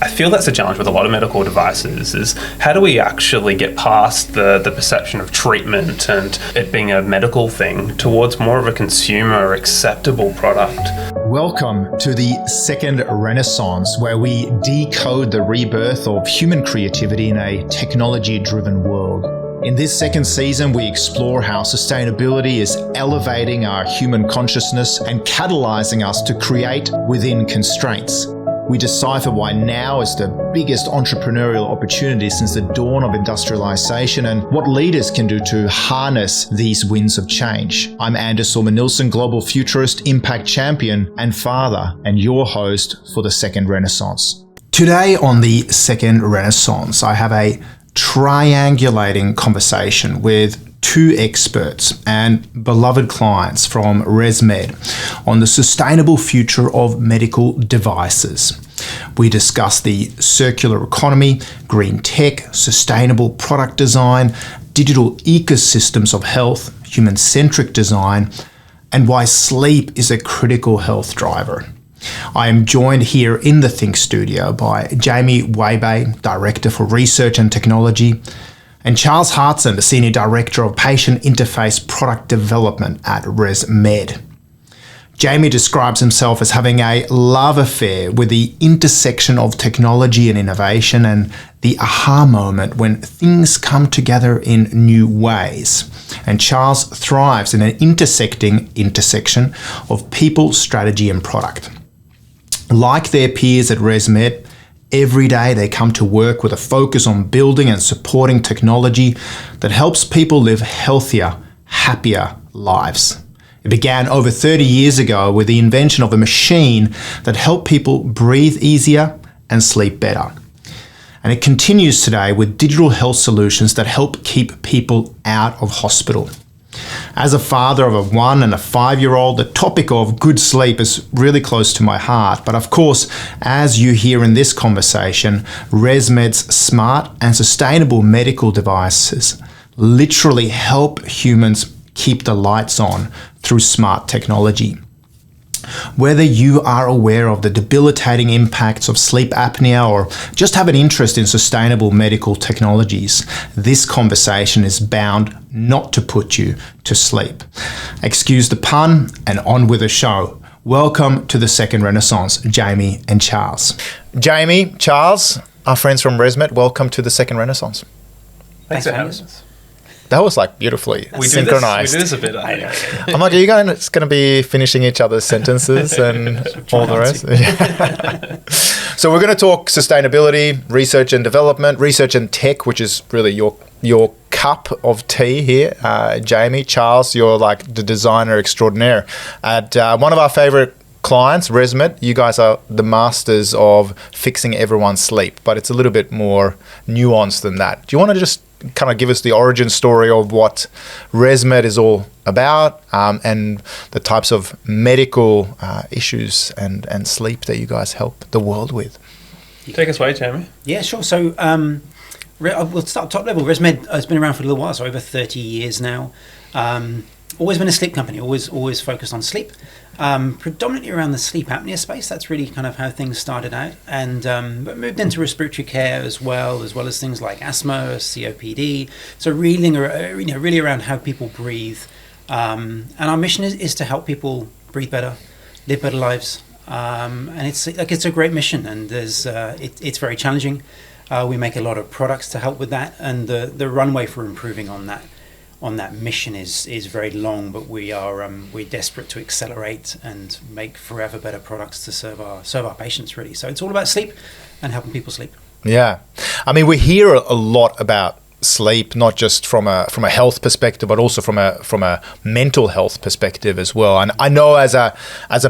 I feel that's a challenge with a lot of medical devices, is how do we actually get past the perception of treatment and it being a medical thing towards more of a consumer acceptable product? Welcome to the second Renaissance, where we decode the rebirth of human creativity in a technology-driven world. In this second season, we explore how sustainability is elevating our human consciousness and catalyzing us to create within constraints. We decipher why now is the biggest entrepreneurial opportunity since the dawn of industrialization and what leaders can do to harness these winds of change. I'm Sorman-Nilsson, global futurist, impact champion, and father, and your host for the second Renaissance. Today on the second Renaissance, I have a triangulating conversation with two experts and beloved clients from ResMed on the sustainable future of medical devices. We discuss the circular economy, green tech, sustainable product design, digital ecosystems of health, human-centric design, and why sleep is a critical health driver. I am joined here in the Thinque studio by Jamie Wehbeh, Director for Research and Technology, and Charles Hartson, the Senior Director of Patient Interface Product Development at ResMed. Jamie describes himself as having a love affair with the intersection of technology and innovation and the aha moment when things come together in new ways. And Charles thrives in an intersection of people, strategy, and product. Like their peers at ResMed, every day they come to work with a focus on building and supporting technology that helps people live healthier, happier lives. It began over 30 years ago with the invention of a machine that helped people breathe easier and sleep better. And it continues today with digital health solutions that help keep people out of hospital. As a father of a 1 and a 5-year-old, the topic of good sleep is really close to my heart. But of course, as you hear in this conversation, ResMed's smart and sustainable medical devices literally help humans keep the lights on through smart technology. Whether you are aware of the debilitating impacts of sleep apnea or just have an interest in sustainable medical technologies, this conversation is bound not to put you to sleep. Excuse the pun, and on with the show. Welcome to the second Renaissance, Jamie and Charles. Jamie, Charles, our friends from ResMed, welcome to the second Renaissance. Thanks for having us. That was like beautifully synchronized. We do this a bit. I'm like, are you guys going to be finishing each other's sentences and all the rest? Yeah. So we're going to talk sustainability, research and development, research and tech, which is really your cup of tea here. Jamie, Charles, you're like the designer extraordinaire. At one of our favorite clients, ResMed, you guys are the masters of fixing everyone's sleep, but it's a little bit more nuanced than that. Do you want to just kind of give us the origin story of what ResMed is all about and the types of medical issues and sleep that you guys help the world with? Take us away, Jamie. Yeah, sure. So we'll start top level. ResMed has been around for a little while, so over 30 years now. Always been a sleep company, always focused on sleep. Predominantly around the sleep apnea space. That's really kind of how things started out, and but moved into respiratory care as well as things like asthma, COPD. So really around how people breathe. And our mission is to help people breathe better, live better lives. And it's a great mission, and it's very challenging. We make a lot of products to help with that, and the runway for improving on that mission is very long, but we're desperate to accelerate and make forever better products to serve our patients, really. So it's all about sleep and helping people sleep. Yeah, I mean, we hear a lot about sleep, not just from a health perspective, but also from a mental health perspective as well. And I know as a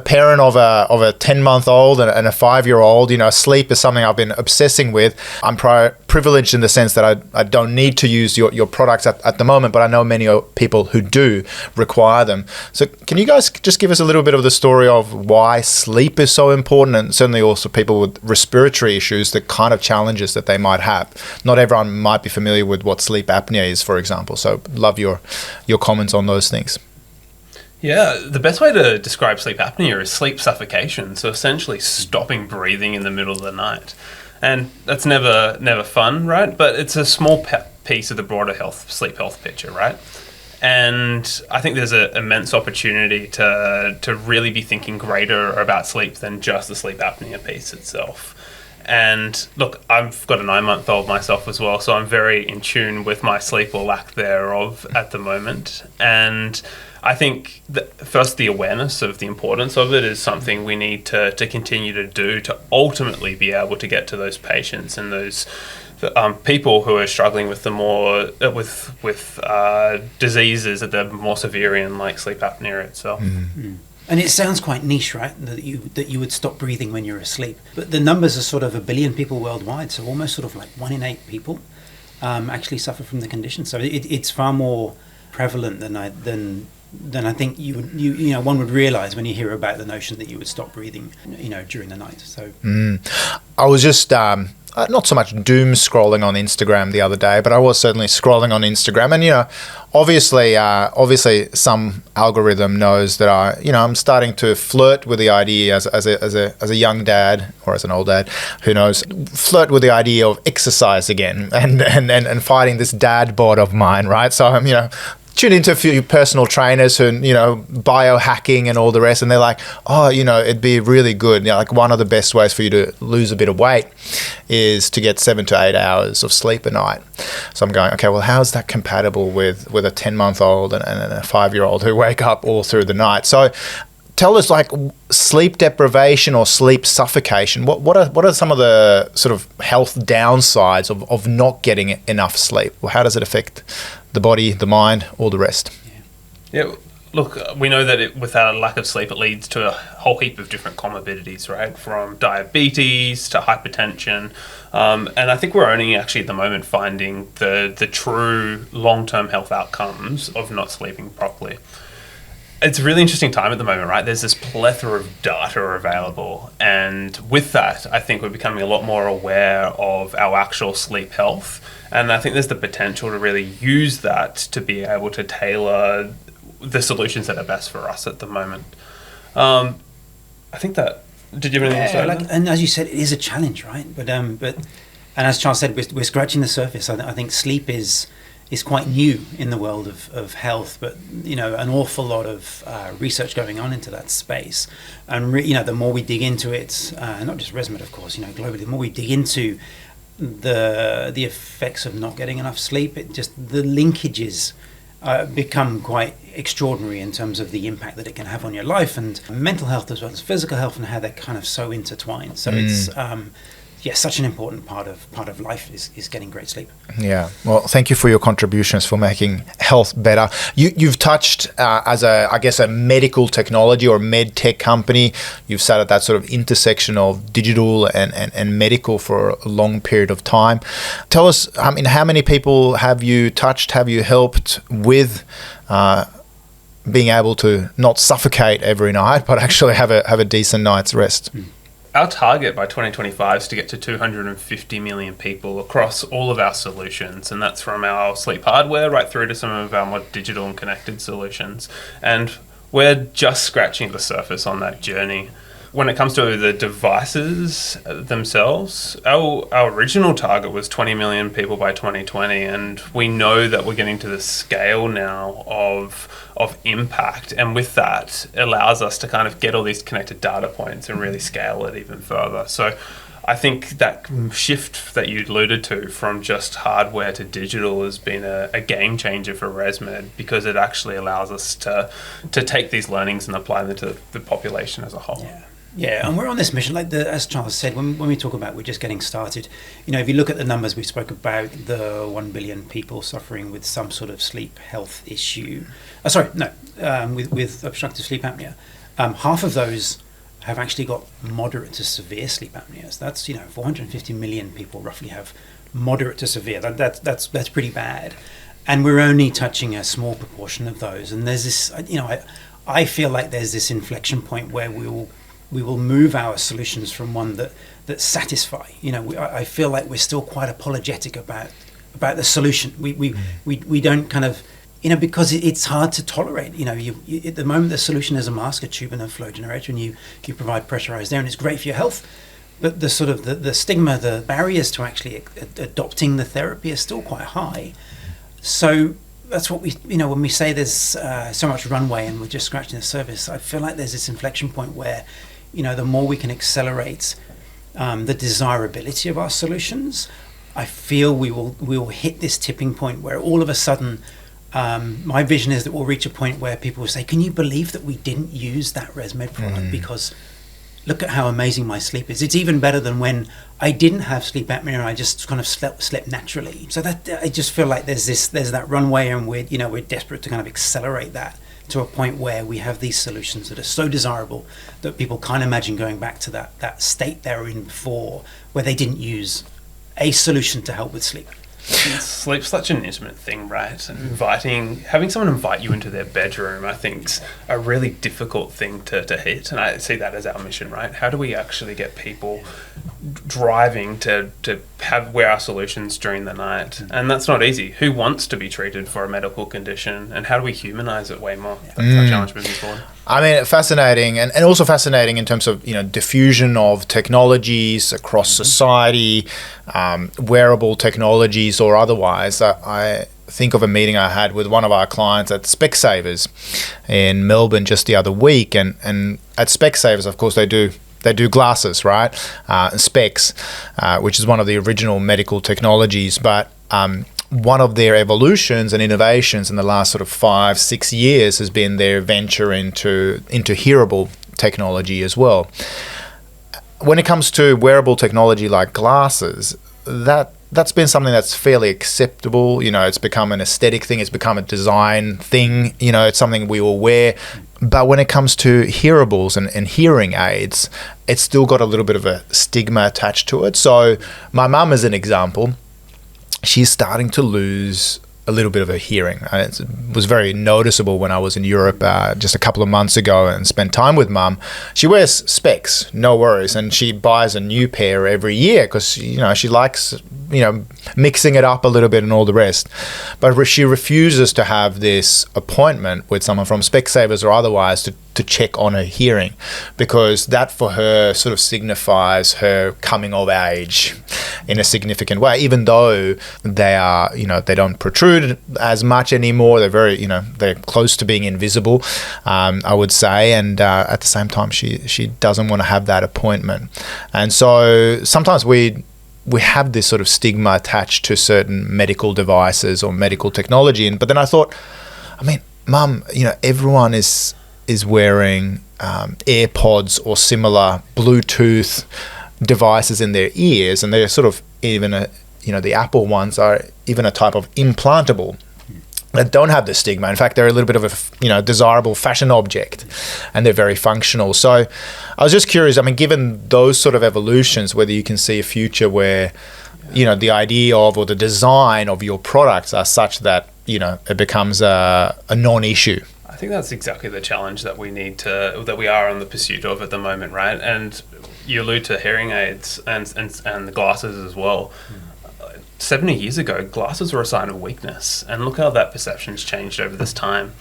parent of a 10-month-old and a 5-year-old, sleep is something I've been obsessing with. I'm privileged in the sense that I don't need to use your products at the moment, but I know many people who do require them. So can you guys just give us a little bit of the story of why sleep is so important, and certainly also people with respiratory issues, the kind of challenges that they might have? Not everyone might be familiar with what sleep apnea is, for example. So love your comments on those things. Yeah, the best way to describe sleep apnea is sleep suffocation. So essentially stopping breathing in the middle of the night. And that's never fun, right? But it's a small piece of the broader sleep health picture, right? And I think there's an immense opportunity to really be thinking greater about sleep than just the sleep apnea piece itself. And look, I've got a 9-month-old myself as well, so I'm very in tune with my sleep or lack thereof at the moment. And I think that first, the awareness of the importance of it is something we need to continue to do to ultimately be able to get to those patients and those people who are struggling with the more with diseases that are more severe in, like sleep apnea itself. Mm. And it sounds quite niche, right? That you would stop breathing when you're asleep. But the numbers are sort of 1 billion people worldwide, so almost sort of like 1 in 8 people actually suffer from the condition. So it's far more prevalent than I think one would realize when you hear about the notion that you would stop breathing, during the night. So I was just not so much doom scrolling on Instagram the other day, but I was certainly scrolling on Instagram, and obviously some algorithm knows that I'm starting to flirt with the idea as a young dad, or as an old dad, who knows, flirt with the idea of exercise again and fighting this dad bod of mine, right? So I'm tuned into a few personal trainers who, biohacking and all the rest, and they're like, it'd be really good. Like one of the best ways for you to lose a bit of weight is to get 7 to 8 hours of sleep a night. So I'm going, okay, well, how is that compatible with a 10-month-old and a 5-year-old who wake up all through the night? So tell us, like, sleep deprivation or sleep suffocation. What are some of the sort of health downsides of not getting enough sleep? Well, how does it affect the body, the mind, all the rest? Yeah, look, we know that without a lack of sleep, it leads to a whole heap of different comorbidities, right? From diabetes to hypertension. And I think we're only actually at the moment finding the true long-term health outcomes of not sleeping properly. It's a really interesting time at the moment, right? There's this plethora of data available. And with that, I think we're becoming a lot more aware of our actual sleep health. And I think there's the potential to really use that to be able to tailor the solutions that are best for us at the moment. I think that... Did you have anything to say? And as you said, it is a challenge, right? But as Charles said, we're scratching the surface. I think sleep is quite new in the world of health, but an awful lot of research going on into that space. And the more we dig into it, not just ResMed, of course, globally, the more we dig into the effects of not getting enough sleep, the linkages become quite extraordinary in terms of the impact that it can have on your life and mental health as well as physical health, and how they're kind of so intertwined. So it's such an important part of life is getting great sleep. Yeah. Well, thank you for your contributions for making health better. You've touched as a medical technology or med tech company. You've sat at that sort of intersection of digital and medical for a long period of time. Tell us, how many people have you touched, have you helped with being able to not suffocate every night, but actually have a decent night's rest? Our target by 2025 is to get to 250 million people across all of our solutions, and that's from our sleep hardware right through to some of our more digital and connected solutions. And we're just scratching the surface on that journey. When it comes to the devices themselves, our original target was 20 million people by 2020, and we know that we're getting to the scale now of impact, and with that, it allows us to kind of get all these connected data points and really scale it even further. So I think that shift that you alluded to from just hardware to digital has been a game changer for ResMed, because it actually allows us to take these learnings and apply them to the population as a whole. Yeah, and we're on this mission, as Charles said, when we talk about we're just getting started, if you look at the numbers we spoke about, the 1 billion people suffering with some sort of sleep health issue, with obstructive sleep apnea, half of those have actually got moderate to severe sleep apnea. So that's, 450 million people roughly have moderate to severe. That's pretty bad. And we're only touching a small proportion of those. And there's this, I feel like there's this inflection point where we will move our solutions from one that satisfy. I feel like we're still quite apologetic about the solution. We don't kind of because it's hard to tolerate. You at the moment the solution is a mask, a tube, and a flow generator, and you provide pressurized air, and it's great for your health. But the sort of the stigma, the barriers to actually adopting the therapy are still quite high. So that's what we, when we say there's so much runway and we're just scratching the surface, I feel like there's this inflection point where, the more we can accelerate the desirability of our solutions, I feel we will hit this tipping point where all of a sudden, my vision is that we'll reach a point where people will say, "Can you believe that we didn't use that ResMed product because look at how amazing my sleep is. It's even better than when I didn't have sleep apnea and I just kind of slept naturally." So that I just feel like there's that runway, and we're desperate to kind of accelerate that to a point where we have these solutions that are so desirable that people can't imagine going back to that state they were in before, where they didn't use a solution to help with sleep. Sleep's such an intimate thing, right? And having someone invite you into their bedroom, I think's a really difficult thing to hit. And I see that as our mission, right? How do we actually get people driving to wear our solutions during the night? And that's not easy. Who wants to be treated for a medical condition? And how do we humanize it way more? That's our challenge moving forward. I mean, fascinating, and also fascinating in terms of diffusion of technologies across society, wearable technologies or otherwise. I think of a meeting I had with one of our clients at Specsavers in Melbourne just the other week, and at Specsavers, of course, they do glasses, right? Specs, which is one of the original medical technologies, but one of their evolutions and innovations in the last sort of 5-6 years has been their venture into hearable technology as well. When it comes to wearable technology like glasses, that's been something that's fairly acceptable. It's become an aesthetic thing. It's become a design thing. It's something we all wear. But when it comes to hearables and hearing aids, it's still got a little bit of a stigma attached to it. So my mum, as an example, she's starting to lose a little bit of her hearing. It was very noticeable when I was in Europe just a couple of months ago and spent time with mum. She wears specs, no worries, and she buys a new pair every year because she likes mixing it up a little bit and all the rest. But she refuses to have this appointment with someone from Specsavers or otherwise to check on her hearing, because that for her sort of signifies her coming of age in a significant way, even though they are, they don't protrude as much anymore. They're very, they're close to being invisible, I would say. And at the same time, she doesn't want to have that appointment. And so sometimes we have this sort of stigma attached to certain medical devices or medical technology. But then I thought, Mum, everyone is wearing AirPods or similar Bluetooth devices in their ears, and they're sort of even the Apple ones are even a type of implantable that don't have the stigma. In fact, they're a little bit of a desirable fashion object, and they're very functional. So I was just curious, given those sort of evolutions, whether you can see a future where the idea of or the design of your products are such that it becomes a non-issue. I think that's exactly the challenge that we are on the pursuit of at the moment, right? And you allude to hearing aids and the glasses as well. 70 years ago, glasses were a sign of weakness, and look how that perception's changed over this time.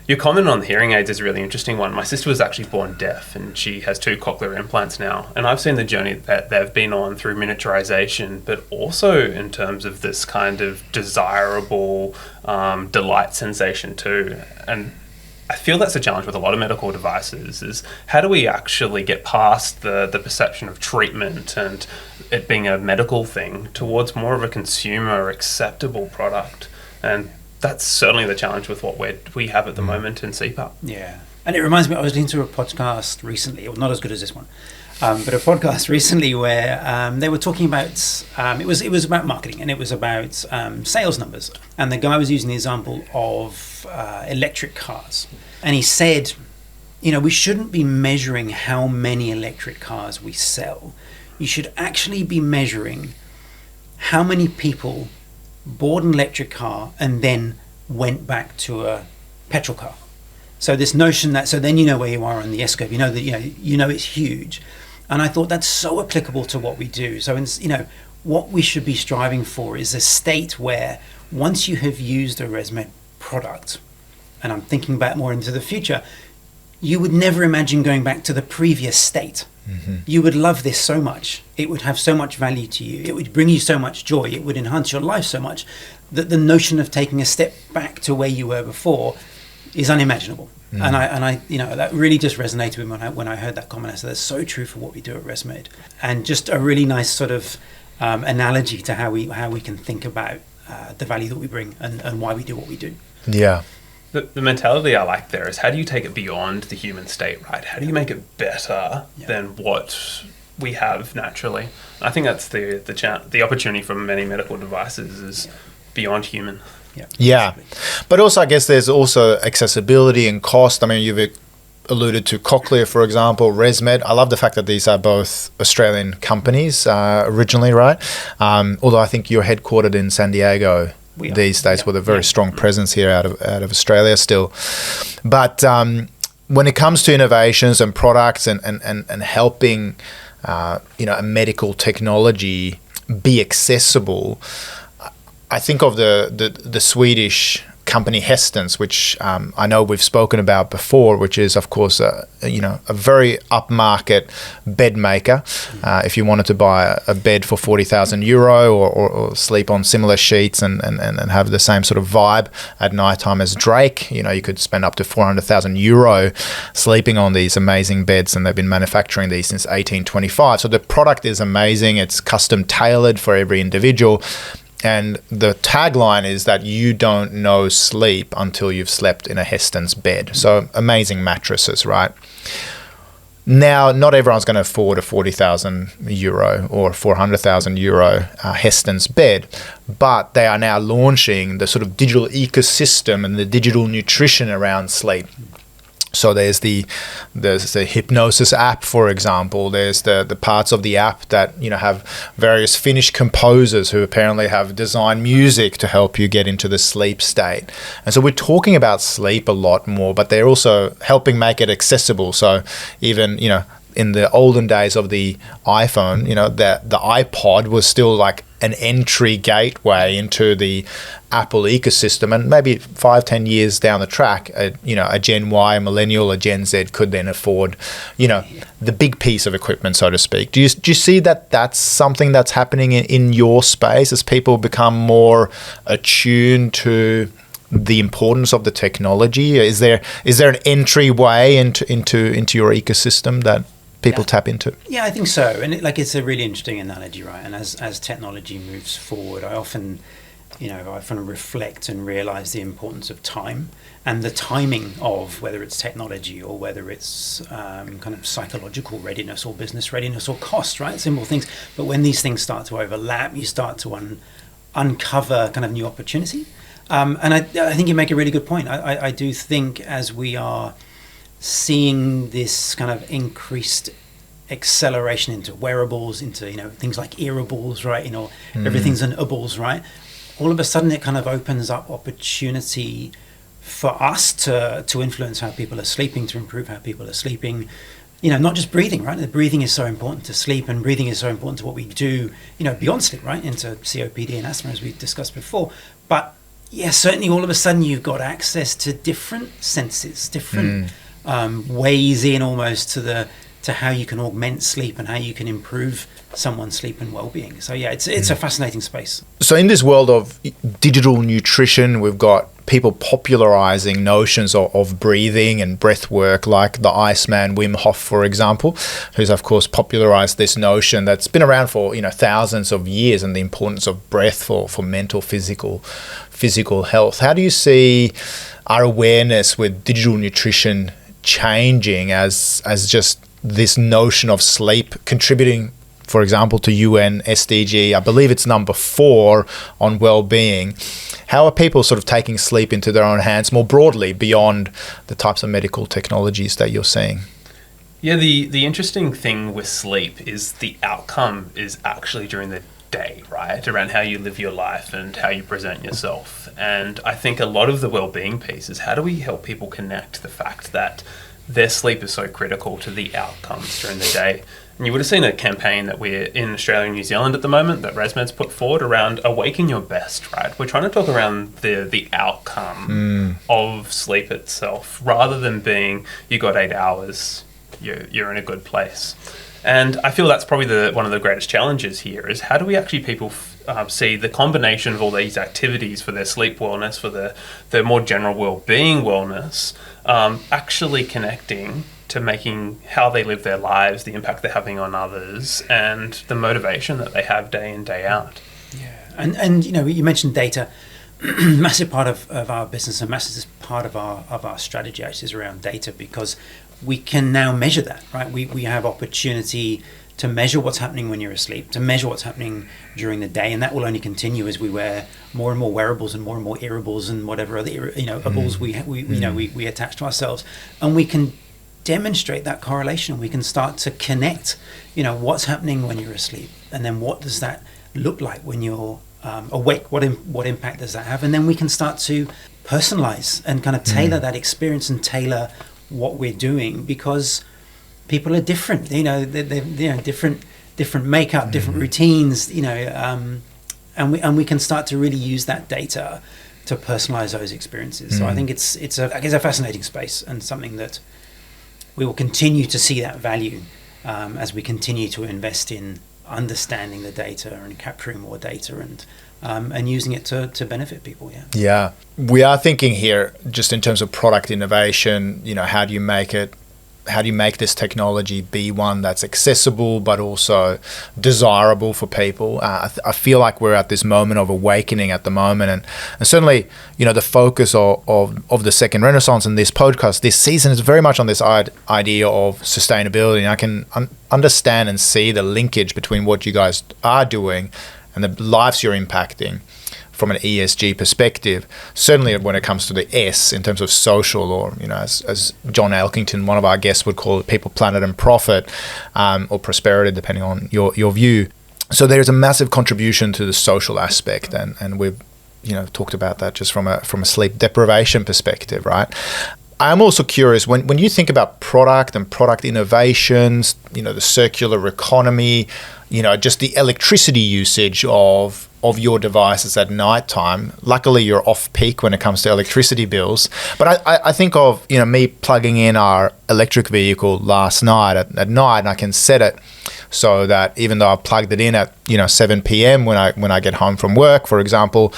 Your comment on hearing aids is a really interesting one. My sister was actually born deaf, and she has 2 cochlear implants now. And I've seen the journey that they've been on through miniaturization, but also in terms of this kind of desirable delight sensation too. And I feel that's a challenge with a lot of medical devices, is how do we actually get past the perception of treatment and it being a medical thing towards more of a consumer acceptable product? And that's certainly the challenge with what we have at the moment in CPAP. Yeah. And it reminds me, I was listening to a podcast recently, well, not as good as this one, but a podcast recently where they were talking about, it was about marketing, and it was about sales numbers. And the guy was using the example of electric cars. And he said, we shouldn't be measuring how many electric cars we sell. You should actually be measuring how many people bought an electric car and then went back to a petrol car. So this notion that, so then you know where you are on the S-curve, you know that, it's huge. And I thought that's so applicable to what we do. So, what we should be striving for is a state where once you have used a ResMed product, and I'm thinking back more into the future, you would never imagine going back to the previous state. You would love this so much. It would have so much value to you. It would bring you so much joy. It would enhance your life so much that the notion of taking a step back to where you were before is unimaginable. And I, that really just resonated with me when I heard that comment. I said, that's so true for what we do at ResMed. And just a really nice sort of analogy to how we can think about the value that we bring and why we do what we do. Yeah. The mentality I like there is, how do you take it beyond the human state, right? How do you make it better than what we have naturally? I think that's the opportunity for many medical devices is beyond human. Yeah. But also, I guess there's also accessibility and cost. I mean, you've alluded to Cochlear, for example, ResMed. I love the fact that these are both Australian companies originally, right? Although I think you're headquartered in San Diego these days with a very strong presence here out of Australia still. But when it comes to innovations and products and helping a medical technology be accessible, I think of the Swedish company Hestens, which I know we've spoken about before, which is of course a very upmarket bed maker. If you wanted to buy a bed for €40,000 or sleep on similar sheets and have the same sort of vibe at nighttime as Drake, you could spend up to €400,000 sleeping on these amazing beds, and they've been manufacturing these since 1825. So the product is amazing. It's custom tailored for every individual. And the tagline is that you don't know sleep until you've slept in a Hestens bed. So amazing mattresses, right? Now, not everyone's going to afford a €40,000 or €400,000 Hestens bed, but they are now launching the sort of digital ecosystem and the digital nutrition around sleep. So there's the hypnosis app, for example. There's the parts of the app that have various Finnish composers who apparently have designed music to help you get into the sleep state. And so we're talking about sleep a lot more, but they're also helping make it accessible. So even in the olden days of the iPhone, the iPod was still like an entry gateway into the Apple ecosystem, and maybe 5-10 years down the track, a Gen Y, a millennial, a Gen Z could then afford, the big piece of equipment, so to speak. Do you see that that's something that's happening in your space as people become more attuned to the importance of the technology? Is there an entryway into your ecosystem that people tap into? Yeah, I think so. And it's a really interesting analogy, right? And as technology moves forward, I often reflect and realize the importance of time and the timing of whether it's technology or whether it's kind of psychological readiness or business readiness or cost, right? Simple things. But when these things start to overlap, you start to uncover kind of new opportunity. And I think you make a really good point. I do think as we are seeing this kind of increased acceleration into wearables, into things like earables, right? Everything's an ables, right? All of a sudden, it kind of opens up opportunity for us to influence how people are sleeping, to improve how people are sleeping. Not just breathing, right? The breathing is so important to sleep, and breathing is so important to what we do, beyond sleep, right? Into COPD and asthma, as we discussed before. But yeah, certainly, all of a sudden, you've got access to different senses, different ways in almost to how you can augment sleep and how you can improve someone's sleep and well-being. So yeah, it's a fascinating space. So in this world of digital nutrition, we've got people popularizing notions of breathing and breath work, like the Iceman Wim Hof, for example, who's of course popularized this notion that's been around for thousands of years, and the importance of breath for mental, physical health. How do you see our awareness with digital nutrition changing as just this notion of sleep contributing, for example, to UN SDG, I believe it's number 4 on well-being? How are people sort of taking sleep into their own hands more broadly beyond the types of medical technologies that you're seeing? Yeah, the interesting thing with sleep is the outcome is actually during the day, right? Around how you live your life and how you present yourself. And I think a lot of the well-being piece is, how do we help people connect the fact that their sleep is so critical to the outcomes during the day? And you would have seen a campaign that we're in Australia and New Zealand at the moment that ResMed's put forward around awaken your best, right? We're trying to talk around the outcome of sleep itself, rather than being, you got 8 hours, you're in a good place. And I feel that's probably one of the greatest challenges here is how do we actually people see the combination of all these activities for their sleep wellness, for their more general well-being wellness, actually connecting to making how they live their lives, the impact they're having on others, and the motivation that they have day in, day out. Yeah, and you mentioned data. Massive part of our business and massive part of our strategy actually is around data, because we can now measure that, right? We have opportunity to measure what's happening when you're asleep, to measure what's happening during the day, and that will only continue as we wear more and more wearables and more earables and whatever other ables we attach to ourselves, and we can demonstrate that correlation. We can start to connect, what's happening when you're asleep, and then what does that look like when you're awake? What impact does that have? And then we can start to personalize and kind of tailor that experience and tailor what we're doing, because people are different. They're different makeup, different routines. And we can start to really use that data to personalize those experiences. So I think it's a fascinating space, and something that we will continue to see that value as we continue to invest in understanding the data and capturing more data and using it to benefit people. Yeah, we are thinking here just in terms of product innovation. How do you make this technology be one that's accessible but also desirable for people? I feel like we're at this moment of awakening at the moment, and certainly the focus of the second Renaissance and this podcast this season is very much on this idea of sustainability, and I can understand and see the linkage between what you guys are doing and the lives you're impacting from an ESG perspective. Certainly when it comes to the S in terms of social, or as John Elkington, one of our guests, would call it, people, planet and profit, or prosperity, depending on your view. So there's a massive contribution to the social aspect, and we've talked about that just from a sleep deprivation perspective, right? I'm also curious, when you think about product and product innovations, the circular economy, just the electricity usage of your devices at nighttime. Luckily, you're off peak when it comes to electricity bills. But I think of me plugging in our electric vehicle last night at night, and I can set it so that even though I plugged it in at 7 p.m. when I get home from work, for example,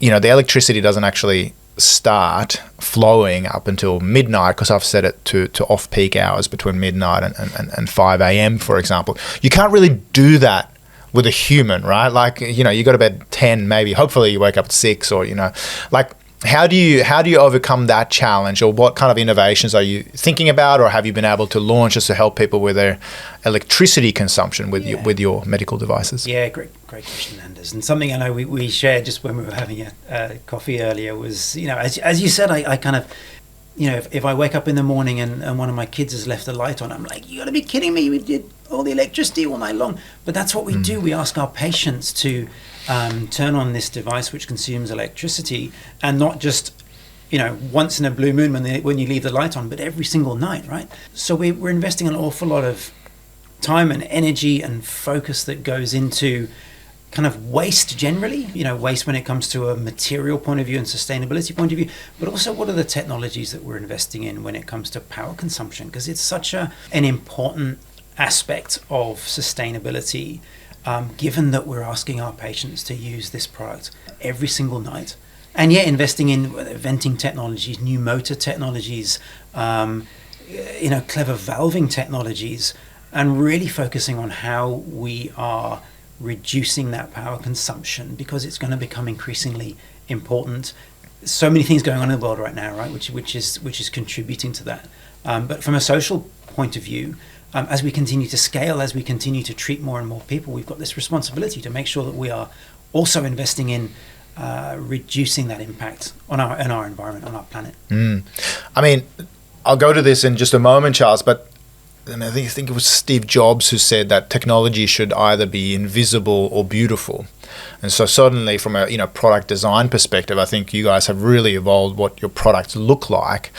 the electricity doesn't actually start flowing up until midnight, because I've set it to off-peak hours between midnight and 5 a.m., for example. You can't really do that with a human, right? Like, you go to bed 10, maybe, hopefully you wake up at 6, or, like, how do you overcome that challenge, or what kind of innovations are you thinking about, or have you been able to launch just to help people with their electricity consumption with your medical devices? Yeah, great question, Anders. And something I know we shared just when we were having a coffee earlier was, as you said, I kind of, if I wake up in the morning and one of my kids has left the light on, I'm like, you got to be kidding me, we did all the electricity all night long. But that's what we do. We ask our patients to turn on this device which consumes electricity, and not just once in a blue moon when you leave the light on, but every single night, right? So we're investing an awful lot of time and energy and focus that goes into kind of waste generally, waste when it comes to a material point of view and sustainability point of view, but also what are the technologies that we're investing in when it comes to power consumption, because it's such an important aspect of sustainability, given that we're asking our patients to use this product every single night. And yet investing in venting technologies, new motor technologies, clever valving technologies, and really focusing on how we are reducing that power consumption, because it's going to become increasingly important. So many things going on in the world right now, right, which is contributing to that. But from a social point of view, as we continue to scale, as we continue to treat more and more people, we've got this responsibility to make sure that we are also investing in reducing that impact on our environment, on our planet. I mean, I'll go to this in just a moment, Charles, but I think it was Steve Jobs who said that technology should either be invisible or beautiful. And so certainly from a product design perspective, I think you guys have really evolved what your products look like.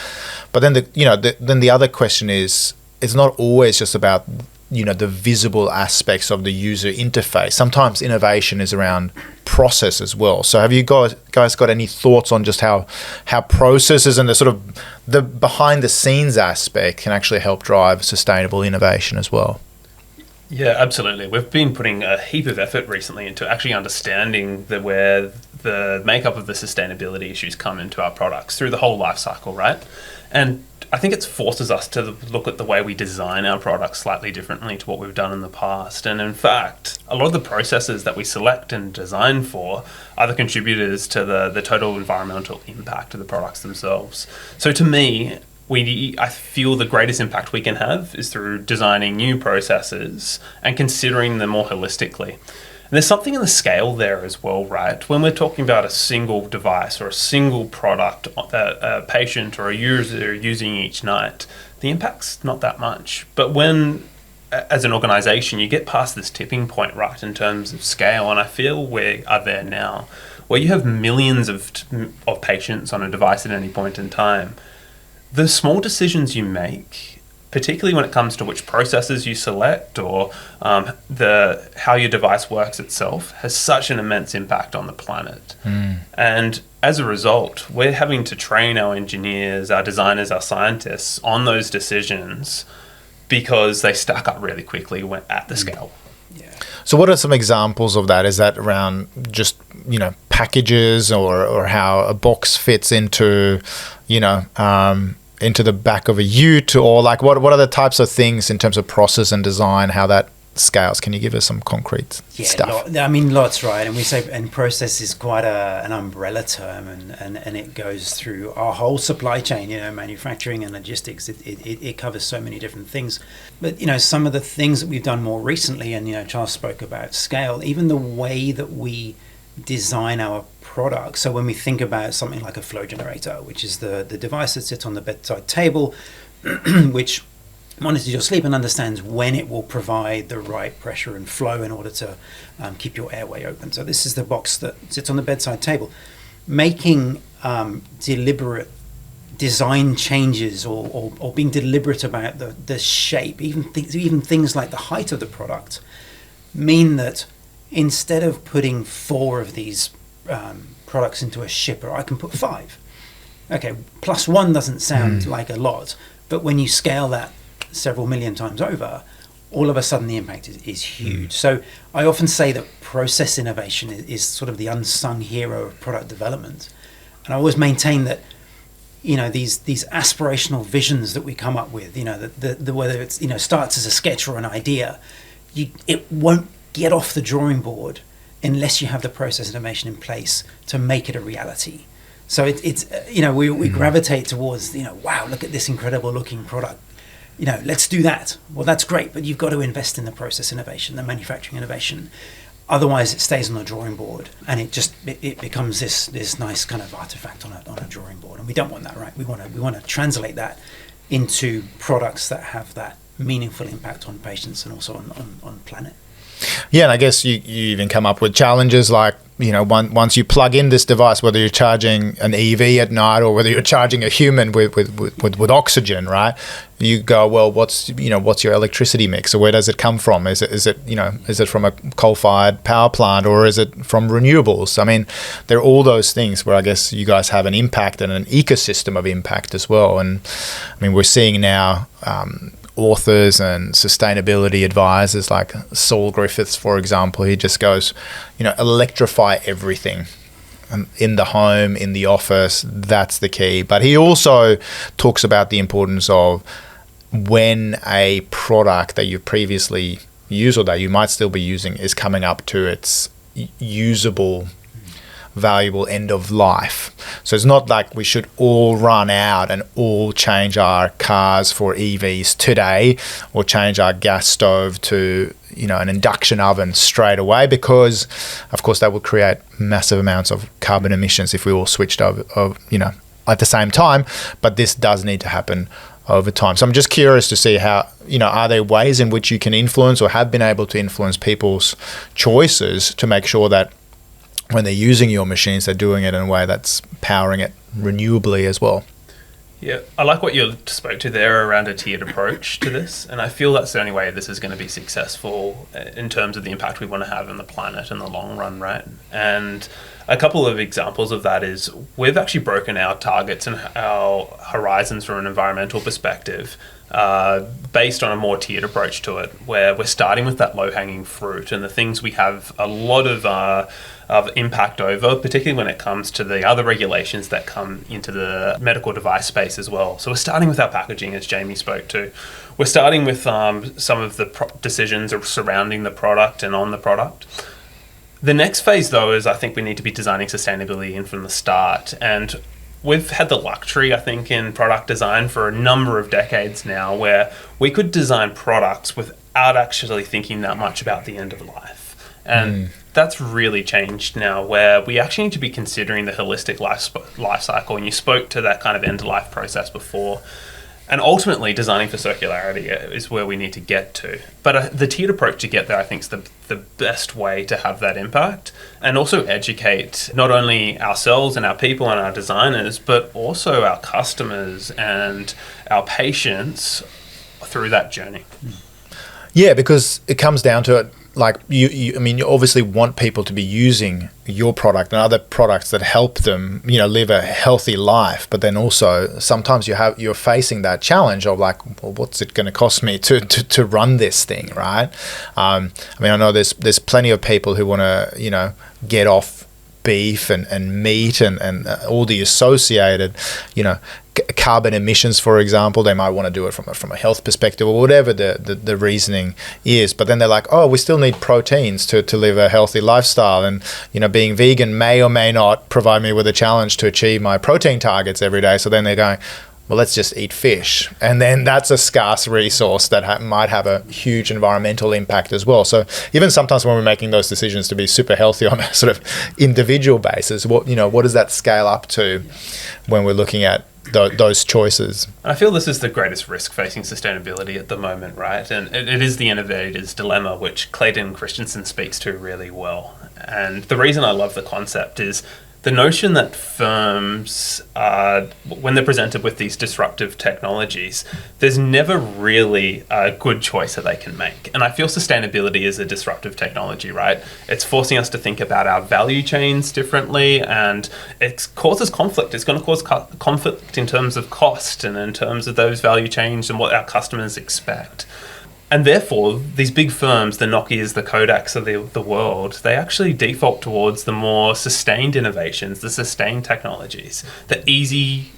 But then the other question is, it's not always just about the visible aspects of the user interface. Sometimes innovation is around process as well. So have you guys got any thoughts on just how processes and the sort of the behind the scenes aspect can actually help drive sustainable innovation as well? Yeah, absolutely. We've been putting a heap of effort recently into actually understanding where the makeup of the sustainability issues come into our products through the whole life cycle, right? And I think it forces us to look at the way we design our products slightly differently to what we've done in the past. And in fact, a lot of the processes that we select and design for are the contributors to the total environmental impact of the products themselves. So to me, I feel the greatest impact we can have is through designing new processes and considering them more holistically. And there's something in the scale there as well, right? When we're talking about a single device or a single product that a patient or a user are using each night, the impact's not that much. But when, as an organization, you get past this tipping point, right, in terms of scale, and I feel we are there now, where you have millions of patients on a device at any point in time, the small decisions you make, particularly when it comes to which processes you select or how your device works itself, has such an immense impact on the planet. And as a result, we're having to train our engineers, our designers, our scientists on those decisions because they stack up really quickly at the scale. Yeah. So what are some examples of that? Is that around just, packages or how a box fits into, into the back of a ute, or like what are the types of things in terms of process and design, how that scales? Can you give us some concrete stuff? Lots, right? And we say, and process is quite an umbrella term, and it goes through our whole supply chain, manufacturing and logistics. It covers so many different things. But, some of the things that we've done more recently, and, Charles spoke about scale, even the way that we design our products. So when we think about something like a flow generator, which is the device that sits on the bedside table, which monitors your sleep and understands when it will provide the right pressure and flow in order to keep your airway open. So this is the box that sits on the bedside table. Making deliberate design changes or being deliberate about the shape, even things like the height of the product, mean that instead of putting 4 of these products into a shipper, I can put 5. Okay, plus 1 doesn't sound like a lot, but when you scale that several million times over, all of a sudden the impact is huge. So I often say that process innovation is sort of the unsung hero of product development. And I always maintain that, these aspirational visions that we come up with, whether it's, starts as a sketch or an idea, it won't get off the drawing board unless you have the process innovation in place to make it a reality. So it's we gravitate towards, wow, look at this incredible looking product. Let's do that. Well, that's great, but you've got to invest in the process innovation, the manufacturing innovation. Otherwise, it stays on the drawing board, and it becomes this nice kind of artifact on a drawing board, and we don't want that, right? We want to translate that into products that have that meaningful impact on patients and also on planet. Yeah, and I guess you even come up with challenges like, once you plug in this device, whether you're charging an EV at night or whether you're charging a human with oxygen, right? You go, well, what's your electricity mix, or where does it come from? Is it from a coal-fired power plant, or is it from renewables? I mean, there are all those things where I guess you guys have an impact and an ecosystem of impact as well. And I mean, we're seeing now authors and sustainability advisors like Saul Griffiths, for example. He just goes, electrify everything in the home, in the office. That's the key. But he also talks about the importance of when a product that you previously used or that you might still be using is coming up to its usable, valuable end of life. So it's not like we should all run out and all change our cars for EVs today or change our gas stove to an induction oven straight away, because of course that would create massive amounts of carbon emissions if we all switched over at the same time. But this does need to happen over time. So I'm just curious to see how, are there ways in which you can influence or have been able to influence people's choices to make sure that when they're using your machines, they're doing it in a way that's powering it renewably as well? Yeah, I like what you spoke to there around a tiered approach to this, and I feel that's the only way this is going to be successful in terms of the impact we want to have on the planet in the long run, right? And a couple of examples of that is we've actually broken our targets and our horizons from an environmental perspective based on a more tiered approach to it, where we're starting with that low-hanging fruit and the things we have a lot of impact over, particularly when it comes to the other regulations that come into the medical device space as well. So we're starting with our packaging, as Jamie spoke to. We're starting with some of the decisions surrounding the product and on the product. The next phase, though, is I think we need to be designing sustainability in from the start. And we've had the luxury, I think, in product design for a number of decades now, where we could design products without actually thinking that much about the end of life. And that's really changed now, where we actually need to be considering the holistic life cycle. And you spoke to that kind of end-of-life process before. And ultimately, designing for circularity is where we need to get to. But the tiered approach to get there, I think, is the best way to have that impact, and also educate not only ourselves and our people and our designers, but also our customers and our patients through that journey. Yeah, because it comes down to it. Like you obviously want people to be using your product and other products that help them, live a healthy life. But then also sometimes you're facing that challenge of like, well, what's it going to cost me to run this thing, right? I know there's plenty of people who want to, get off beef and meat and all the associated, carbon emissions, for example. They might want to do it from a health perspective or whatever the reasoning is. But then they're like, oh, we still need proteins to live a healthy lifestyle. And, being vegan may or may not provide me with a challenge to achieve my protein targets every day. So then they're going, well, let's just eat fish. And then that's a scarce resource that might have a huge environmental impact as well. So even sometimes when we're making those decisions to be super healthy on a sort of individual basis, what does that scale up to when we're looking at those choices? I feel this is the greatest risk facing sustainability at the moment, right? And it is the innovator's dilemma, which Clayton Christensen speaks to really well. And the reason I love the concept is the notion that firms, when they're presented with these disruptive technologies, there's never really a good choice that they can make. And I feel sustainability is a disruptive technology, right? It's forcing us to think about our value chains differently, and it causes conflict. It's going to cause conflict in terms of cost and in terms of those value chains and what our customers expect. And therefore, these big firms, the Nokias, the Kodaks of the world, they actually default towards the more sustained innovations, the sustained technologies, the easy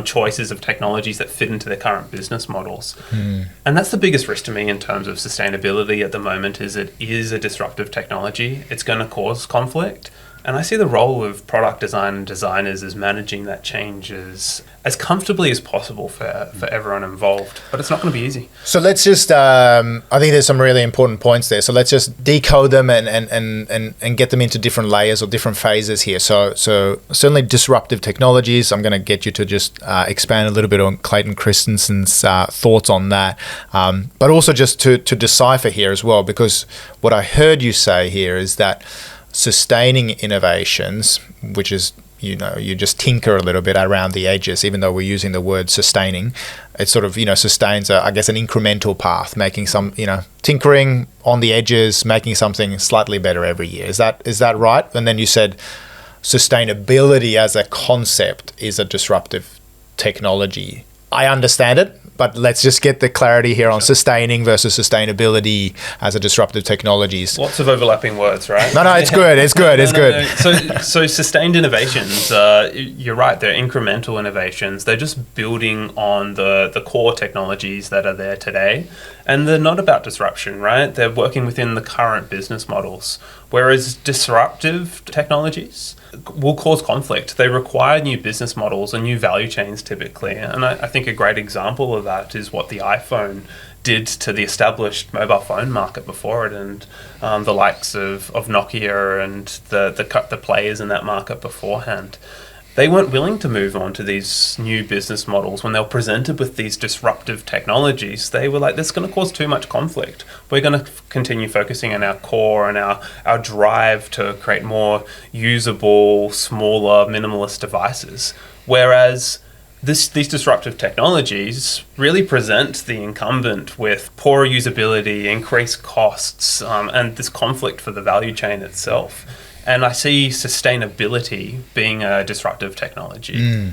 choices of technologies that fit into their current business models. And that's the biggest risk to me in terms of sustainability at the moment, is it is a disruptive technology. It's going to cause conflict. And I see the role of product design and designers as managing that change as comfortably as possible for everyone involved. But it's not going to be easy. So let's just, I think there's some really important points there. So let's just decode them and get them into different layers or different phases here. So certainly disruptive technologies. I'm going to get you to just expand a little bit on Clayton Christensen's thoughts on that. But also just to decipher here as well, because what I heard you say here is that sustaining innovations, which is, you just tinker a little bit around the edges, even though we're using the word sustaining, it sort of, sustains, an incremental path, making some, tinkering on the edges, making something slightly better every year. Is that right? And then you said sustainability as a concept is a disruptive technology. I understand it, but let's just get the clarity here on sustaining versus sustainability as a disruptive technologies. Lots of overlapping words, right? No, it's good. It's good. It's good. So sustained innovations, you're right, they're incremental innovations. They're just building on the core technologies that are there today. And they're not about disruption, right? They're working within the current business models. Whereas disruptive technologies will cause conflict. They require new business models and new value chains typically. And I think a great example of that is what the iPhone did to the established mobile phone market before it, and the likes of Nokia and the players in that market beforehand. They weren't willing to move on to these new business models when they were presented with these disruptive technologies. They were like, this is going to cause too much conflict. We're going to continue focusing on our core and our drive to create more usable, smaller, minimalist devices. Whereas these disruptive technologies really present the incumbent with poor usability, increased costs, and this conflict for the value chain itself. And I see sustainability being a disruptive technology.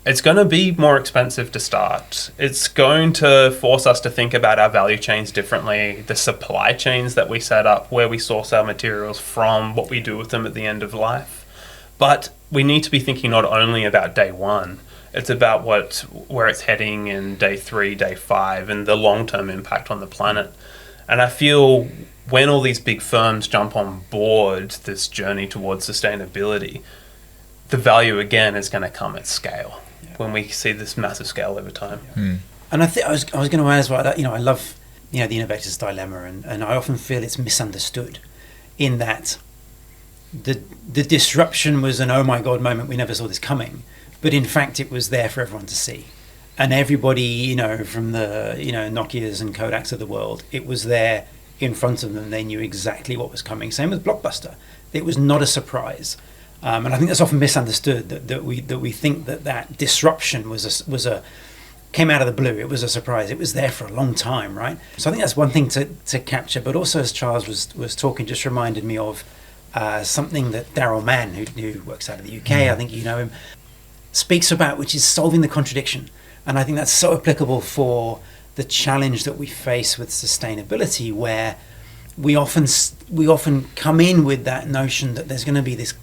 It's going to be more expensive to start. It's going to force us to think about our value chains differently, the supply chains that we set up, where we source our materials from, what we do with them at the end of life. But we need to be thinking not only about day one, it's about where it's heading in day 3, day 5, and the long-term impact on the planet. And I feel when all these big firms jump on board this journey towards sustainability, the value again is going to come at scale. When we see this massive scale over time. And I think I was going to add as well that, I love the innovator's dilemma, and I often feel it's misunderstood in that the disruption was an oh my god moment, we never saw this coming, but in fact it was there for everyone to see, and everybody from the Nokias and Kodaks of the world, it was there in front of them. They knew exactly what was coming. Same with Blockbuster, it was not a surprise. And I think that's often misunderstood, that we think that disruption came out of the blue. It was a surprise. It was there for a long time, right? So I think that's one thing to capture. But also, as Charles was talking, just reminded me of something that Daryl Mann, who works out of the UK, I think you know him, speaks about, which is solving the contradiction. And I think that's so applicable for the challenge that we face with sustainability, where we often come in with that notion that there's going to be this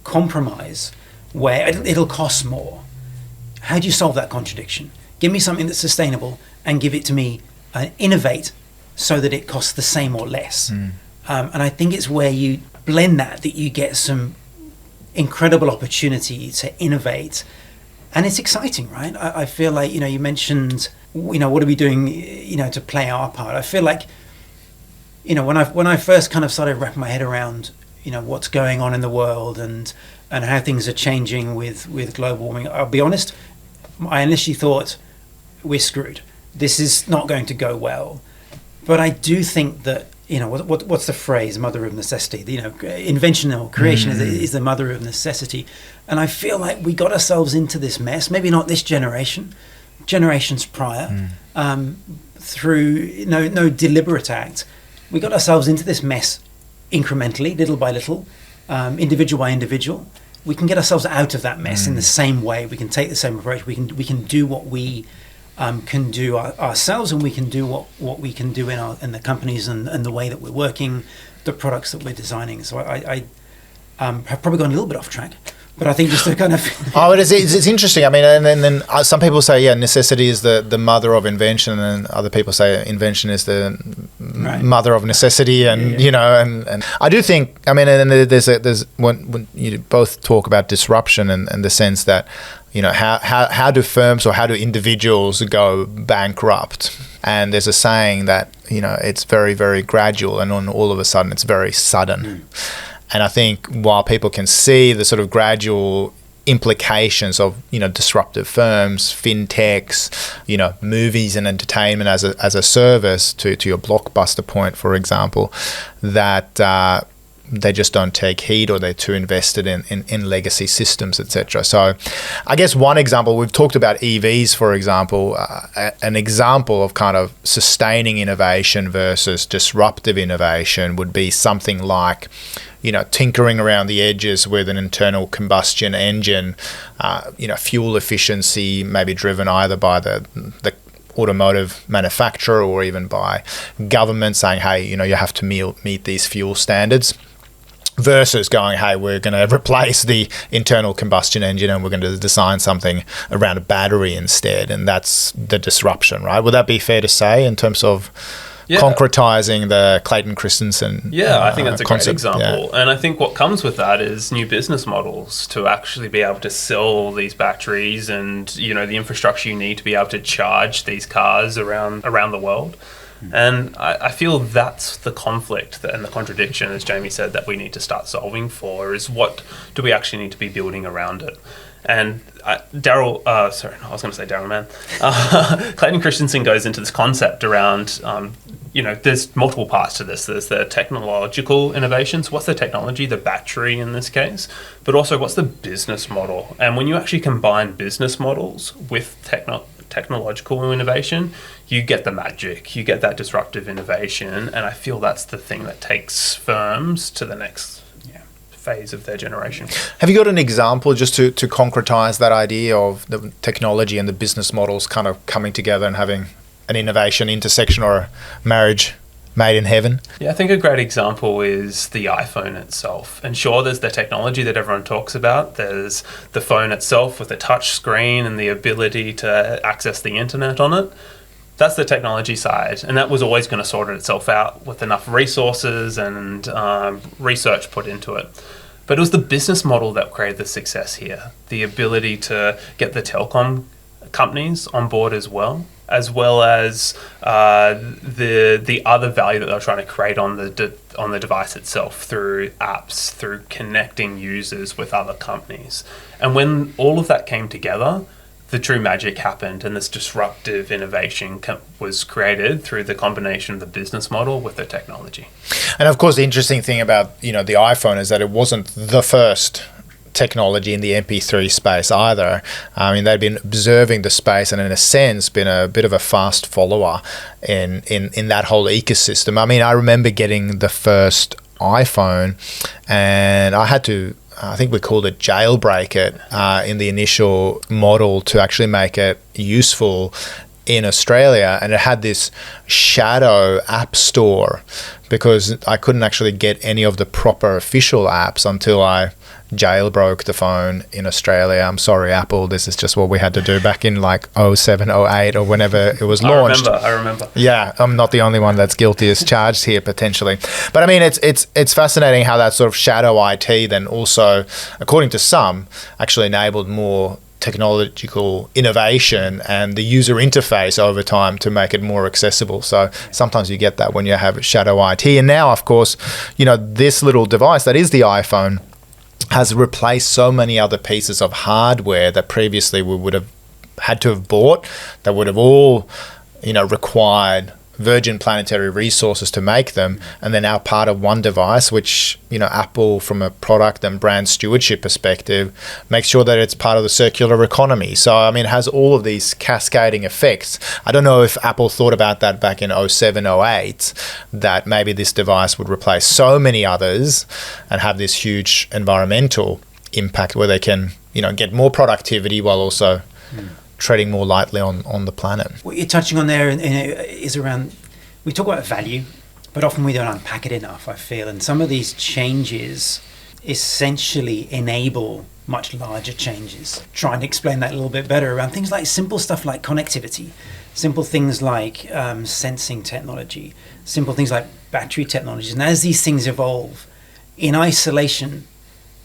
compromise where it'll cost more. How do you solve that contradiction? Give me something that's sustainable and give it to me, innovate so that it costs the same or less. And I think it's where you blend that you get some incredible opportunity to innovate. And it's exciting, right? I feel like, you mentioned, what are we doing, to play our part? I feel like, when I first kind of started wrapping my head around, what's going on in the world and how things are changing with global warming, I'll be honest, I initially thought we're screwed. This is not going to go well. But I do think that, what's the phrase, mother of necessity? Invention or creation is the mother of necessity. And I feel like we got ourselves into this mess, maybe not this generation, generations prior, through no deliberate act. We got ourselves into this mess incrementally, little by little, individual by individual. We can get ourselves out of that mess in the same way. We can take the same approach. We can do what we can do ourselves, and we can do what we can do in the companies and the way that we're working, the products that we're designing. So I have probably gone a little bit off track, but I think just to kind of it's interesting. I mean, and then some people say necessity is the mother of invention, and other people say invention is the mother of necessity, and and I do think, I mean, and there's when you both talk about disruption and the sense that how do firms or how do individuals go bankrupt? And there's a saying that it's very, very gradual, and on all of a sudden it's very sudden. And I think while people can see the sort of gradual implications of disruptive firms, fintechs, movies and entertainment as a service, to your Blockbuster point, for example, that they just don't take heed, or they're too invested in legacy systems, etc. So I guess one example, we've talked about EVs, for example, an example of kind of sustaining innovation versus disruptive innovation would be something like tinkering around the edges with an internal combustion engine, fuel efficiency, maybe driven either by the automotive manufacturer or even by government saying, hey, you have to meet these fuel standards, versus going, hey, we're going to replace the internal combustion engine and we're going to design something around a battery instead. And that's the disruption, right? Would that be fair to say in terms of concretizing the Clayton Christensen I think that's a concept? Great example. And I think what comes with that is new business models to actually be able to sell these batteries and the infrastructure you need to be able to charge these cars around the world. And I feel that's the conflict and the contradiction, as Jamie said, that we need to start solving for, is what do we actually need to be building around it. And Daryl Mann. Clayton Christensen goes into this concept around there's multiple parts to this. There's the technological innovations. What's the technology, the battery in this case, but also what's the business model? And when you actually combine business models with technological innovation, you get the magic, you get that disruptive innovation. And I feel that's the thing that takes firms to the next phase of their generation. Have you got an example just to concretize that idea of the technology and the business models kind of coming together and having an innovation intersection or a marriage made in heaven? Yeah, I think a great example is the iPhone itself. And sure, there's the technology that everyone talks about. There's the phone itself with a touch screen and the ability to access the internet on it. That's the technology side, and that was always going to sort itself out with enough resources and research put into it. But it was the business model that created the success here. The ability to get the telecom companies on board as well as the other value that they're trying to create on the device itself through apps, through connecting users with other companies. And when all of that came together, the true magic happened, and this disruptive innovation was created through the combination of the business model with the technology. And of course, the interesting thing about the iPhone is that it wasn't the first technology in the MP3 space either. I mean, they'd been observing the space and in a sense been a bit of a fast follower in that whole ecosystem. I mean, I remember getting the first iPhone and I think we called it jailbreak it in the initial model to actually make it useful in Australia, and it had this shadow app store because I couldn't actually get any of the proper official apps until I jailbroke the phone in Australia. I'm sorry, Apple, this is just what we had to do back in like 07, 08 or whenever it was launched. I remember. Yeah, I'm not the only one that's guilty as charged here potentially. But I mean, it's fascinating how that sort of shadow IT then also, according to some, actually enabled more technological innovation and the user interface over time to make it more accessible. So sometimes you get that when you have shadow IT. And now, of course, this little device that is the iPhone has replaced so many other pieces of hardware that previously we would have had to have bought, that would have all, required virgin planetary resources to make them, and they're now part of one device, which, Apple, from a product and brand stewardship perspective, makes sure that it's part of the circular economy. So, I mean, it has all of these cascading effects. I don't know if Apple thought about that back in 07, 08, that maybe this device would replace so many others and have this huge environmental impact where they can, get more productivity while also treading more lightly on the planet. What you're touching on there is around, we talk about value, but often we don't unpack it enough, I feel. And some of these changes essentially enable much larger changes. Trying to explain that a little bit better around things like simple stuff like connectivity, simple things like sensing technology, simple things like battery technologies. And as these things evolve, in isolation,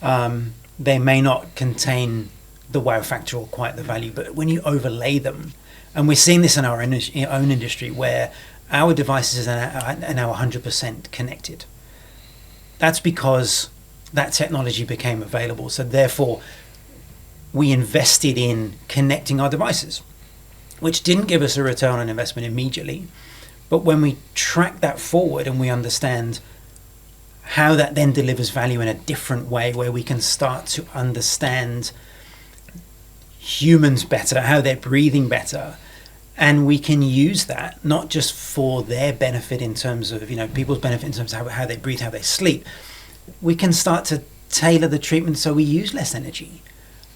they may not contain the wow factor or quite the value, but when you overlay them, and we're seeing this in our own industry where our devices are now 100% connected. That's because that technology became available. So therefore, we invested in connecting our devices, which didn't give us a return on investment immediately. But when we track that forward and we understand how that then delivers value in a different way, where we can start to understand humans better, how they're breathing better, and we can use that not just for their benefit in terms of people's benefit in terms of how they breathe, how they sleep. We can start to tailor the treatment so we use less energy,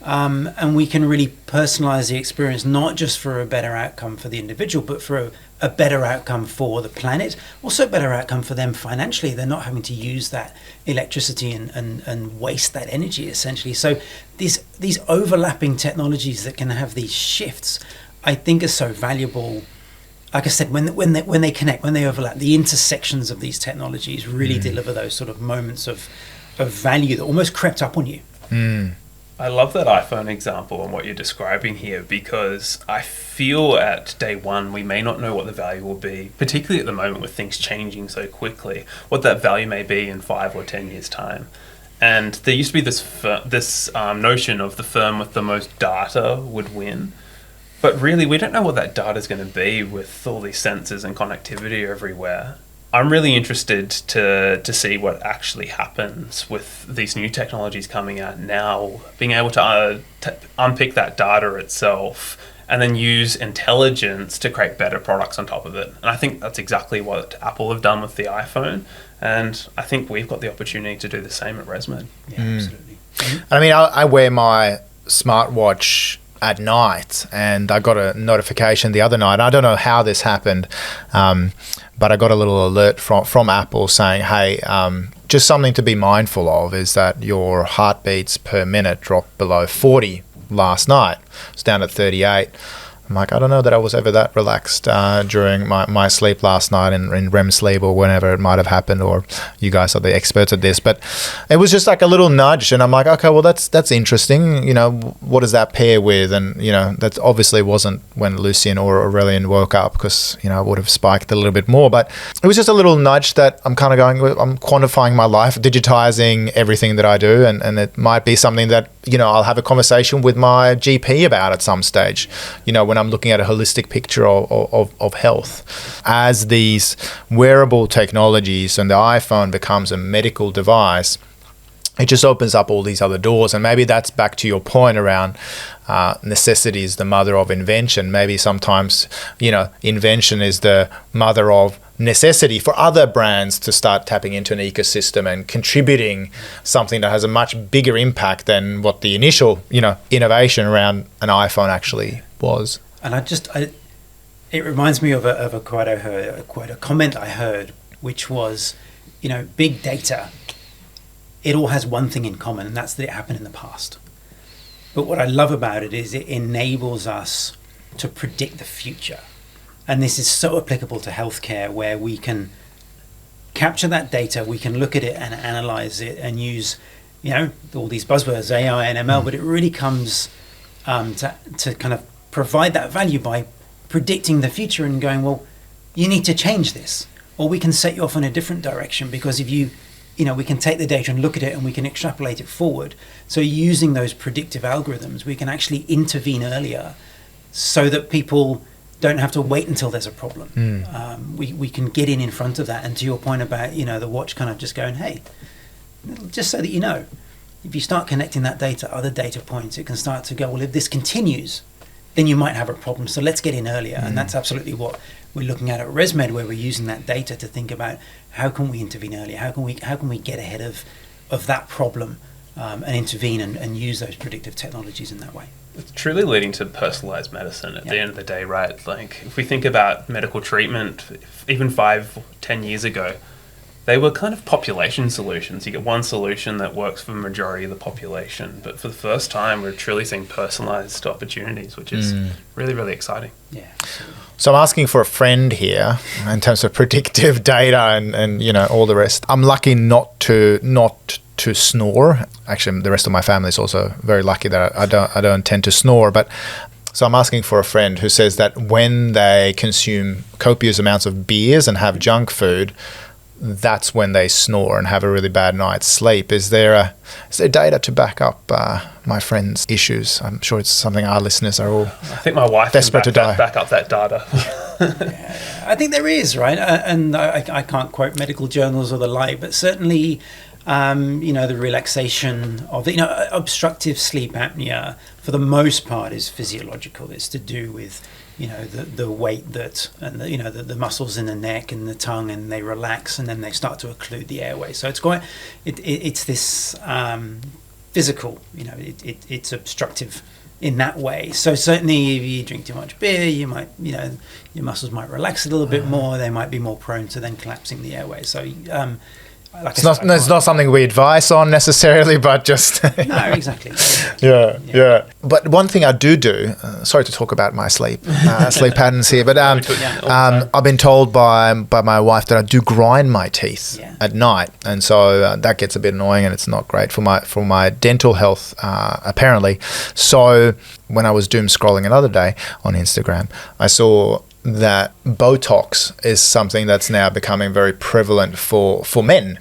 and we can really personalize the experience, not just for a better outcome for the individual, but for a better outcome for the planet, also a better outcome for them financially. They're not having to use that electricity and waste that energy essentially. So these overlapping technologies that can have these shifts, I think, are so valuable. Like I said, when they connect, when they overlap, the intersections of these technologies really deliver those sort of moments of value that almost crept up on you. I love that iPhone example and what you're describing here, because I feel at day one we may not know what the value will be, particularly at the moment with things changing so quickly, what that value may be in 5 or 10 years' time. And there used to be this notion of the firm with the most data would win. But really, we don't know what that data is going to be with all these sensors and connectivity everywhere. I'm really interested to see what actually happens with these new technologies coming out now, being able to unpick that data itself and then use intelligence to create better products on top of it. And I think that's exactly what Apple have done with the iPhone. And I think we've got the opportunity to do the same at ResMed. Yeah, absolutely. I mean, I wear my smartwatch at night, and I got a notification the other night. I don't know how this happened, but I got a little alert from Apple saying, hey, just something to be mindful of is that your heartbeats per minute dropped below 40 last night. It's down at 38. I'm like, I don't know that I was ever that relaxed during my sleep last night in REM sleep or whenever it might have happened, or you guys are the experts at this. But it was just like a little nudge, and I'm like, okay, well, that's interesting. You know, what does that pair with? And, you know, that obviously wasn't when Lucian or Aurelian woke up, because, you know, it would have spiked a little bit more. But it was just a little nudge that I'm kind of going, I'm quantifying my life, digitizing everything that I do, and it might be something that, you know, I'll have a conversation with my GP about at some stage, you know, when I'm looking at a holistic picture of health. As these wearable technologies and the iPhone becomes a medical device, it just opens up all these other doors. And maybe that's back to your point around necessity is the mother of invention. Maybe sometimes, you know, invention is the mother of necessity for other brands to start tapping into an ecosystem and contributing something that has a much bigger impact than what the initial, you know, innovation around an iPhone actually was. And it reminds me of a quote I heard, a comment I heard, which was, you know, big data, it all has one thing in common, and that's that it happened in the past. But what I love about it is it enables us to predict the future. And this is so applicable to healthcare, where we can capture that data, we can look at it and analyze it and use, you know, all these buzzwords, AI and ML, but it really comes to kind of provide that value by predicting the future and going, well, you need to change this, or we can set you off in a different direction, because if you know, we can take the data and look at it and we can extrapolate it forward. So using those predictive algorithms, we can actually intervene earlier so that people don't have to wait until there's a problem. We can get in front of that. And to your point about, you know, the watch kind of just going, hey, just so that you know, if you start connecting that data, other data points, it can start to go, well, if this continues, then you might have a problem. So let's get in earlier. And that's absolutely what we're looking at ResMed, where we're using that data to think about how can we intervene earlier? How can we get ahead of that problem and intervene and use those predictive technologies in that way? It's truly leading to personalized medicine at the end of the day, right? Like, if we think about medical treatment, even 5-10 years ago, they were kind of population solutions. You get one solution that works for the majority of the population. But for the first time, we're truly seeing personalized opportunities, which is really, really exciting. Yeah, absolutely. So I'm asking for a friend here in terms of predictive data and you know, all the rest. I'm lucky not to snore. Actually, the rest of my family is also very lucky that I don't tend to snore. But so I'm asking for a friend who says that when they consume copious amounts of beers and have junk food, that's when they snore and have a really bad night's sleep. Is there data to back up my friend's issues? I'm sure it's something our listeners are all I think my wife desperate can back up that data. Yeah, I think there is, right? And I can't quote medical journals or the like, but certainly, you know, the relaxation of, you know, obstructive sleep apnea for the most part is physiological. It's to do with, you know, the weight that, and the, you know, the muscles in the neck and the tongue, and they relax and then they start to occlude the airway. So it's quite, it's this physical, you know, it's obstructive in that way. So certainly if you drink too much beer, you might, you know, your muscles might relax a little bit more. They might be more prone to then collapsing the airway. So it's not something we advise on necessarily, but just no, exactly. Yeah. But one thing I do, sorry to talk about my sleep patterns here, but I've been told by my wife that I do grind my teeth at night, and so that gets a bit annoying, and it's not great for my dental health apparently. So when I was doom scrolling another day on Instagram, I saw that Botox is something that's now becoming very prevalent for men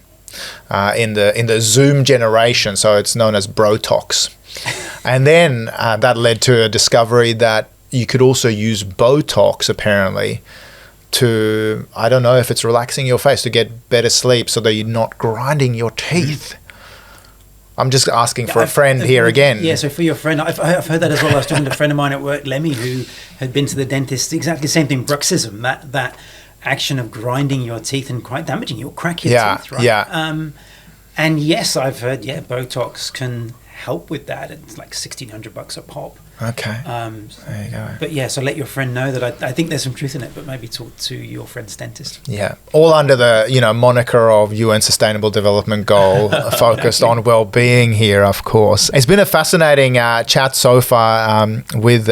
in the Zoom generation. So it's known as Brotox. And then that led to a discovery that you could also use Botox apparently to, I don't know if it's relaxing your face to get better sleep so that you're not grinding your teeth. I'm just asking for a friend here again. Yeah, so for your friend, I've heard that as well. I was talking to a friend of mine at work, Lemmy, who had been to the dentist. Exactly the same thing, bruxism, that action of grinding your teeth and quite damaging. You'll crack your teeth, right? Yeah. And yes, I've heard, Botox can help with that. It's like $1,600 a pop. Okay. There you go. But yeah, so let your friend know that I think there's some truth in it, but maybe talk to your friend's dentist. Yeah, all under the moniker of UN Sustainable Development Goal, focused on well-being here, of course. It's been a fascinating chat so far with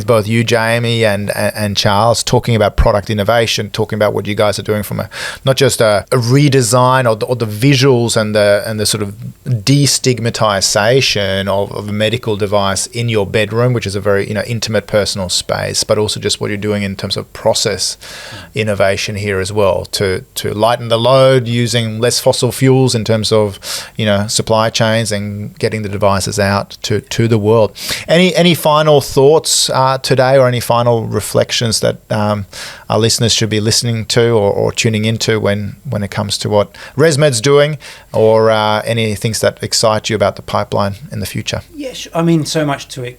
both you, Jamie, and Charles, talking about product innovation, talking about what you guys are doing from not just a redesign or the visuals and the sort of destigmatization of a medical device in your bedroom, which is a very intimate personal space, but also just what you're doing in terms of process innovation here as well to lighten the load using less fossil fuels in terms of supply chains and getting the devices out to the world. Any final thoughts today, or any final reflections that our listeners should be listening to or tuning into when it comes to what ResMed's doing, or any things that excite you about the pipeline in the future? Yeah, I mean, so much to it,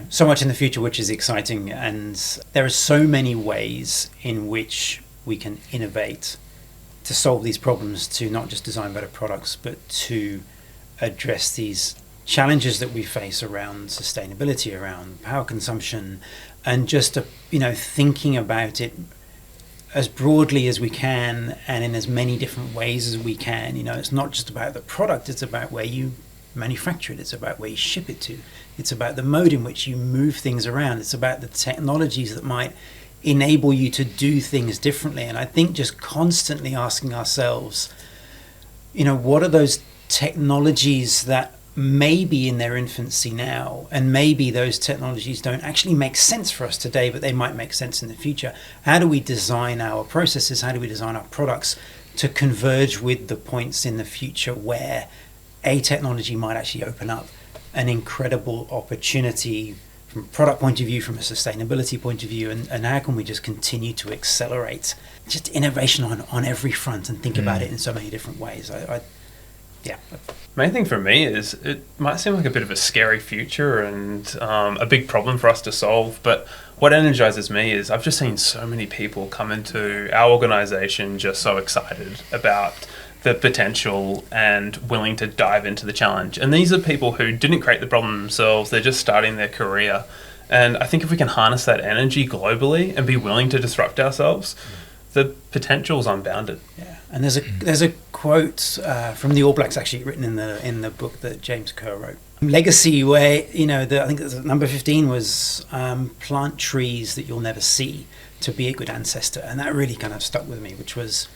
so much in the future, which is exciting. And there are so many ways in which we can innovate to solve these problems, to not just design better products, but to address these challenges that we face around sustainability, around power consumption, and just, thinking about it as broadly as we can and in as many different ways as we can. It's not just about the product, it's about where you manufacture it, it's about where you ship it to, it's about the mode in which you move things around, it's about the technologies that might enable you to do things differently. And I think just constantly asking ourselves, what are those technologies that may be in their infancy now, and maybe those technologies don't actually make sense for us today, but they might make sense in the future. How do we design our processes? How do we design our products to converge with the points in the future where a technology might actually open up an incredible opportunity from a product point of view, from a sustainability point of view, and how can we just continue to accelerate just innovation on every front and think about it in so many different ways? Main thing for me is it might seem like a bit of a scary future and a big problem for us to solve, but what energizes me is I've just seen so many people come into our organization just so excited about the potential and willing to dive into the challenge. And these are people who didn't create the problem themselves, they're just starting their career. And I think if we can harness that energy globally and be willing to disrupt ourselves, the potential's unbounded. Yeah, and there's a quote from the All Blacks actually written in the book that James Kerr wrote. Legacy, where I think number 15 was plant trees that you'll never see to be a good ancestor, and that really kind of stuck with me, which was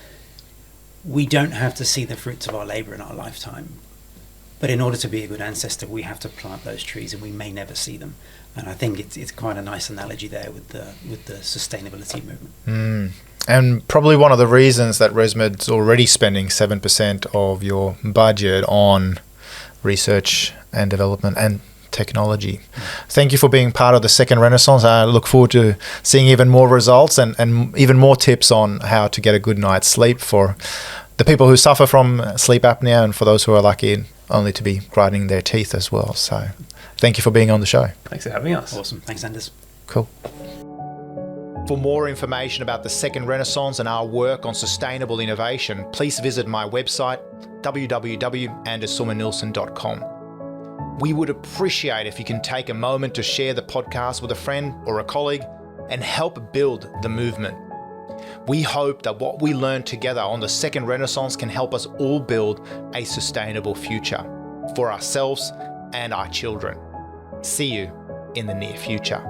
we don't have to see the fruits of our labor in our lifetime, but in order to be a good ancestor, we have to plant those trees, and we may never see them. And I think it's quite a nice analogy there with the sustainability movement. And probably one of the reasons that ResMed's already spending 7% of your budget on research and development and technology. Thank you for being part of the second Renaissance. I look forward to seeing even more results and even more tips on how to get a good night's sleep for the people who suffer from sleep apnea and for those who are lucky only to be grinding their teeth as well. So thank you for being on the show. Thanks for having us. Awesome. Thanks, Anders. Cool. For more information about the Second Renaissance and our work on sustainable innovation, please visit my website, www.sorman-Nilsson.com. We would appreciate if you can take a moment to share the podcast with a friend or a colleague and help build the movement. We hope that what we learn together on the Second Renaissance can help us all build a sustainable future for ourselves and our children. See you in the near future.